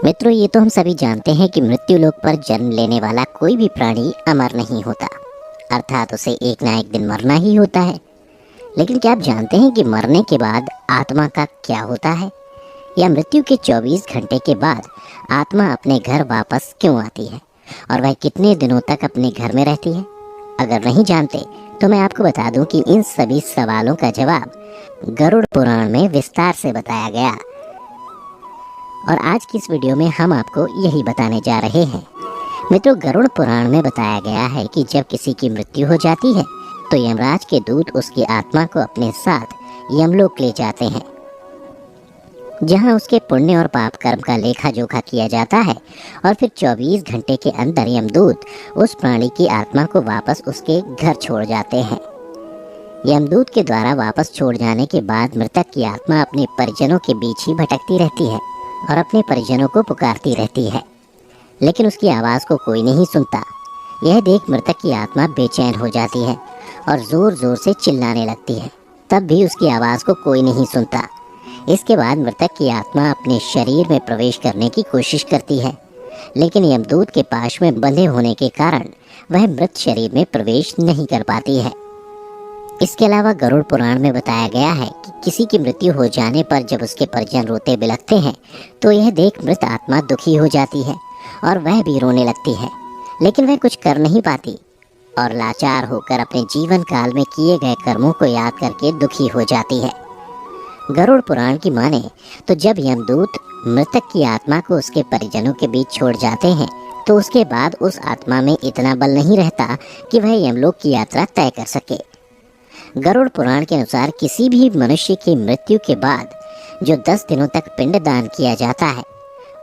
मित्रों, ये तो हम सभी जानते हैं कि मृत्यु लोक पर जन्म लेने वाला कोई भी प्राणी अमर नहीं होता, अर्थात उसे एक ना एक दिन मरना ही होता है। लेकिन क्या आप जानते हैं कि मरने के बाद आत्मा का क्या होता है, या मृत्यु के 24 घंटे के बाद आत्मा अपने घर वापस क्यों आती है और वह कितने दिनों तक अपने घर में रहती है? अगर नहीं जानते तो मैं आपको बता दूं कि इन सभी सवालों का जवाब गरुड़ पुराण में विस्तार से बताया गया, और आज की इस वीडियो में हम आपको यही बताने जा रहे हैं। मित्रों, गरुड़ पुराण में बताया गया है कि जब किसी की मृत्यु हो जाती है तो यमराज के दूत उसकी आत्मा को अपने साथ यमलोक ले जाते हैं, जहां उसके पुण्य और पाप कर्म का लेखा जोखा किया जाता है, और फिर 24 घंटे के अंदर यमदूत उस प्राणी की आत्मा को वापस उसके घर छोड़ जाते हैं। यमदूत के द्वारा वापस छोड़ जाने के बाद मृतक की आत्मा अपने परिजनों के बीच ही भटकती रहती है और अपने परिजनों को पुकारती रहती है, लेकिन उसकी आवाज़ को कोई नहीं सुनता। यह देख मृतक की आत्मा बेचैन हो जाती है और ज़ोर ज़ोर से चिल्लाने लगती है, तब भी उसकी आवाज़ को कोई नहीं सुनता। इसके बाद मृतक की आत्मा अपने शरीर में प्रवेश करने की कोशिश करती है, लेकिन यमदूत के पाश में बंधे होने के कारण वह मृत शरीर में प्रवेश नहीं कर पाती है। इसके अलावा गरुड़ पुराण में बताया गया है कि किसी की मृत्यु हो जाने पर जब उसके परिजन रोते बिलखते हैं तो यह देख मृत आत्मा दुखी हो जाती है और वह भी रोने लगती है, लेकिन वह कुछ कर नहीं पाती और लाचार होकर अपने जीवन काल में किए गए कर्मों को याद करके दुखी हो जाती है। गरुड़ पुराण की माने तो जब यमदूत मृतक की आत्मा को उसके परिजनों के बीच छोड़ जाते हैं तो उसके बाद उस आत्मा में इतना बल नहीं रहता कि वह यमलोक की यात्रा तय कर सके। गरुड़ पुराण के अनुसार किसी भी मनुष्य की मृत्यु के बाद जो 10 दिनों तक पिंडदान किया जाता है,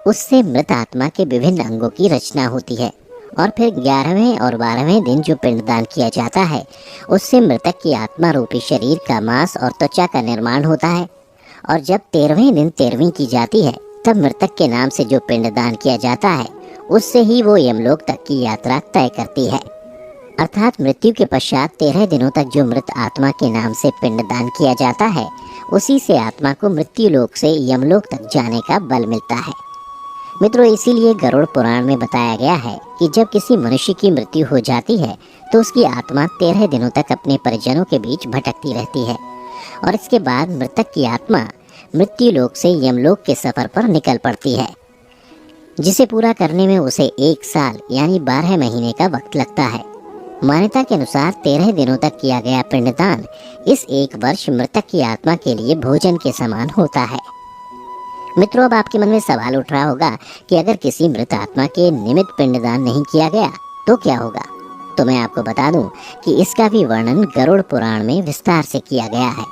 उससे मृत आत्मा के विभिन्न अंगों की रचना होती है, और फिर 11वें और 12वें दिन जो पिंडदान किया जाता है उससे मृतक की आत्मा रूपी शरीर का मांस और त्वचा का निर्माण होता है, और जब 13वें दिन 13वीं की जाती है तब मृतक के नाम से जो पिंडदान किया जाता है उससे ही वो यमलोक तक की यात्रा तय करती है। अर्थात मृत्यु के पश्चात 13 दिनों तक जो मृत आत्मा के नाम से पिंडदान किया जाता है उसी से आत्मा को मृत्यु लोक से यमलोक तक जाने का बल मिलता है। मित्रों, इसीलिए गरुड़ पुराण में बताया गया है कि जब किसी मनुष्य की मृत्यु हो जाती है तो उसकी आत्मा 13 दिनों तक अपने परिजनों के बीच भटकती रहती है, और इसके बाद मृतक की आत्मा मृत्यु लोक से यमलोक के सफर पर निकल पड़ती है, जिसे पूरा करने में उसे 1 साल यानी 12 महीने का वक्त लगता है। मान्यता के अनुसार 13 दिनों तक किया गया पिंडदान इस 1 वर्ष मृतक की आत्मा के लिए भोजन के समान होता है। मित्रों, अब आपके मन में सवाल उठ रहा होगा कि अगर किसी मृत आत्मा के निमित्त पिंडदान नहीं किया गया तो क्या होगा? तो मैं आपको बता दूं कि इसका भी वर्णन गरुड़ पुराण में विस्तार से किया गया है,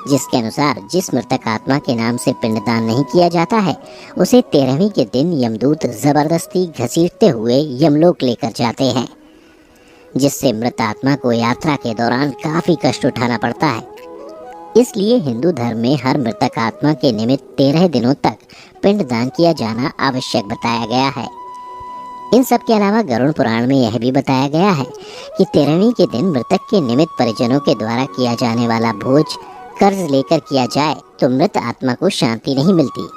जिसके अनुसार जिस मृतक आत्मा के नाम से पिंडदान नहीं किया जाता है उसे 13वीं के दिन यमदूत जबरदस्ती घसीटते हुए यमलोक लेकर जाते हैं, जिससे मृत आत्मा को यात्रा के दौरान काफी कष्ट उठाना पड़ता है। इसलिए हिंदू धर्म में हर मृतक आत्मा के निमित्त 13 दिनों तक पिंडदान किया जाना आवश्यक बताया गया है। इन सब के अलावा गरुड़ पुराण में यह भी बताया गया है कि 13वीं के दिन मृतक के निमित्त परिजनों के द्वारा किया जाने वाला भोज कर्ज लेकर किया जाए तो मृत आत्मा को शांति नहीं मिलती।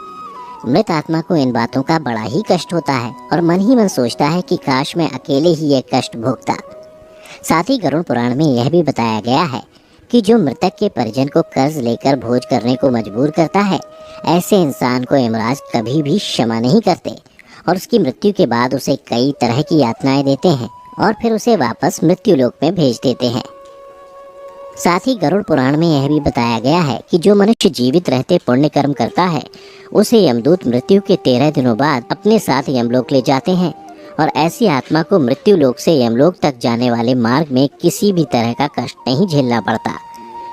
मृत आत्मा को इन बातों का बड़ा ही कष्ट होता है और मन ही मन सोचता है कि काश मैं अकेले ही ये कष्ट भोगता। साथ ही गरुड़ पुराण में यह भी बताया गया है कि जो मृतक के परिजन को कर्ज लेकर भोज करने को मजबूर करता है, ऐसे इंसान को यमराज कभी भी क्षमा नहीं करते और उसकी मृत्यु के बाद उसे कई तरह की यातनाएं देते हैं और फिर उसे वापस मृत्यु लोक में भेज देते हैं। साथ ही गरुड़ पुराण में यह भी बताया गया है कि जो मनुष्य जीवित रहते पुण्य कर्म करता है उसे यमदूत मृत्यु के 13 दिनों बाद अपने साथ यमलोक ले जाते हैं, और ऐसी आत्मा को मृत्यु लोक से यमलोक तक जाने वाले मार्ग में किसी भी तरह का कष्ट नहीं झेलना पड़ता।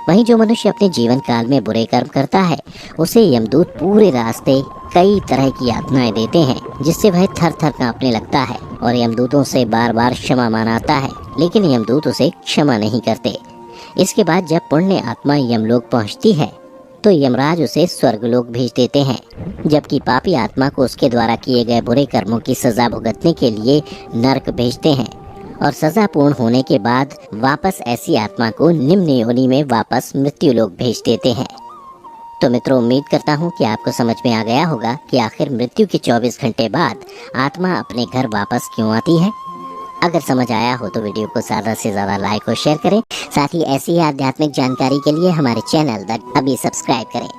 वहीं जो मनुष्य अपने जीवन काल में बुरे कर्म करता है उसे यमदूत पूरे रास्ते कई तरह की यातनाएं देते हैं, जिससे वह थर थर कांपने लगता है और यमदूतों से बार बार क्षमा मांगता है, लेकिन यमदूत उसे क्षमा नहीं करते। इसके बाद जब पुण्य आत्मा यमलोक पहुंचती है तो यमराज उसे स्वर्गलोक भेज देते हैं, जबकि पापी आत्मा को उसके द्वारा किए गए बुरे कर्मों की सजा भुगतने के लिए नरक भेजते हैं, और सजा पूर्ण होने के बाद वापस ऐसी आत्मा को निम्न योनि में वापस मृत्यु लोक भेज देते हैं। तो मित्रों, उम्मीद करता हूँ कि आपको समझ में आ गया होगा कि आखिर मृत्यु के 24 घंटे बाद आत्मा अपने घर वापस क्यों आती है। अगर समझ आया हो तो वीडियो को ज़्यादा से ज़्यादा लाइक और शेयर करें। साथ ही ऐसी ही आध्यात्मिक जानकारी के लिए हमारे चैनल द अभी सब्सक्राइब करें।